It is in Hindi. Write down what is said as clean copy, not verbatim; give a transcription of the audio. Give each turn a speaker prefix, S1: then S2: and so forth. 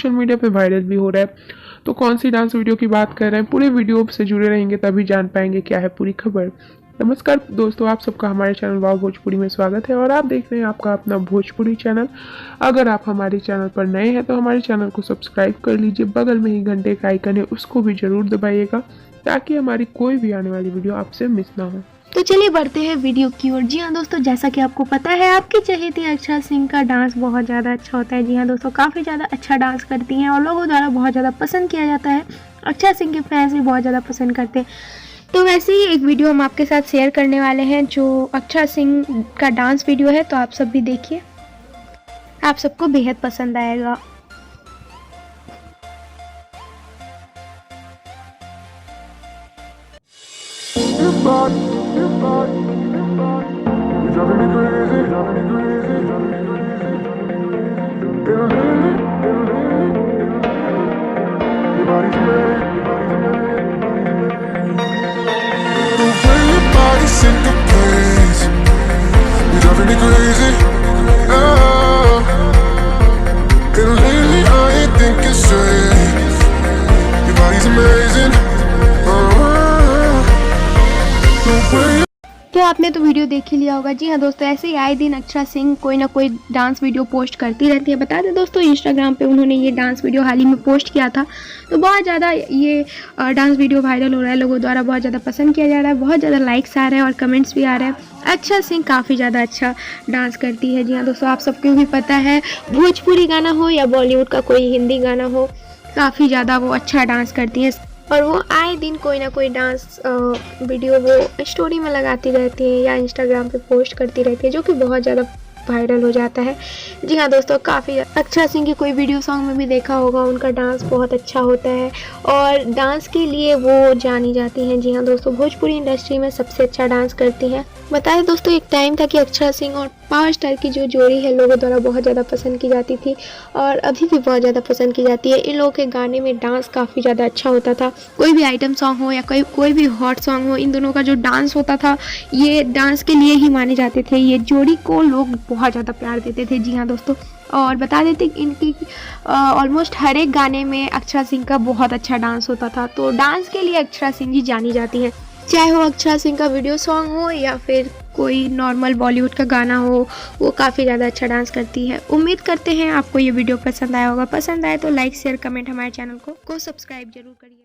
S1: सोशल मीडिया पे वायरल भी हो रहा है। तो कौन सी डांस वीडियो की बात कर रहे हैं, पूरे वीडियो से जुड़े रहेंगे तभी जान पाएंगे क्या है पूरी खबर। नमस्कार दोस्तों, आप सबका हमारे चैनल वाव भोजपुरी में स्वागत है और आप देख रहे हैं आपका अपना भोजपुरी चैनल। अगर आप हमारे चैनल पर नए हैं तो हमारे चैनल को सब्सक्राइब कर लीजिए, बगल में ही घंटे का आइकन है उसको भी जरूर दबाइएगा ताकि हमारी कोई भी आने वाली वीडियो आपसे मिस ना हो।
S2: तो चलिए बढ़ते हैं वीडियो की ओर। जी हाँ दोस्तों, जैसा कि आपको पता है आपकी चहेती अक्षरा सिंह का डांस बहुत ज़्यादा अच्छा होता है। जी हाँ दोस्तों, काफ़ी ज़्यादा अच्छा डांस करती हैं और लोगों द्वारा बहुत ज़्यादा पसंद किया जाता है। अक्षरा सिंह के फैंस भी बहुत ज़्यादा पसंद करते हैं। तो वैसे ही एक वीडियो हम आपके साथ शेयर करने वाले हैं जो अक्षरा सिंह का डांस वीडियो है, तो आप सब भी देखिए, आप सबको बेहद पसंद आएगा। तो आपने तो वीडियो देख ही लिया होगा। जी हाँ दोस्तों, ऐसे ही आए दिन अक्षरा सिंह कोई ना कोई डांस वीडियो पोस्ट करती रहती है। बता दें दोस्तों, इंस्टाग्राम पे उन्होंने ये डांस वीडियो हाल ही में पोस्ट किया था, तो बहुत ज़्यादा ये डांस वीडियो वायरल हो रहा है, लोगों द्वारा बहुत ज़्यादा पसंद किया जा रहा है, बहुत ज़्यादा लाइक्स आ रहे हैं और कमेंट्स भी आ रहे हैं। अक्षरा सिंह काफ़ी ज़्यादा अच्छा डांस करती है। जी हाँ दोस्तों, आप सबको भी पता है, भोजपुरी गाना हो या बॉलीवुड का कोई हिंदी गाना हो, काफ़ी ज़्यादा वो अच्छा डांस करती है और वो आए दिन कोई ना कोई डांस वीडियो वो स्टोरी में लगाती रहती है या इंस्टाग्राम पे पोस्ट करती रहती है, जो कि बहुत ज़्यादा वायरल हो जाता है। जी हाँ दोस्तों, काफ़ी अक्षरा सिंह की कोई वीडियो सॉन्ग में भी देखा होगा, उनका डांस बहुत अच्छा होता है और डांस के लिए वो जानी जाती हैं। जी हाँ दोस्तों, भोजपुरी इंडस्ट्री में सबसे अच्छा डांस करती हैं। बताएं दोस्तों, एक टाइम था कि अक्षरा सिंह और पावर स्टार की जो जोड़ी है लोगों द्वारा बहुत ज़्यादा पसंद की जाती थी और अभी भी बहुत ज़्यादा पसंद की जाती है। इन लोगों के गाने में डांस काफ़ी ज़्यादा अच्छा होता था। कोई भी आइटम सॉन्ग हो या कोई भी हॉट सॉन्ग हो, इन दोनों का जो डांस होता था ये डांस के लिए ही माने जाते थे। ये जोड़ी को लोग बहुत ज़्यादा प्यार देते थे। जी हाँ दोस्तों, और बता देते इनकी ऑलमोस्ट हर एक गाने में अक्षरा सिंह का बहुत अच्छा डांस होता था। तो डांस के लिए अक्षरा सिंह जी जानी जाती हैं, चाहे वो अक्षरा सिंह का वीडियो सॉन्ग हो या फिर कोई नॉर्मल बॉलीवुड का गाना हो, वो काफ़ी ज़्यादा अच्छा डांस करती है। उम्मीद करते हैं आपको ये वीडियो पसंद आया होगा। पसंद आए तो लाइक शेयर कमेंट हमारे चैनल को सब्सक्राइब जरूर करिए।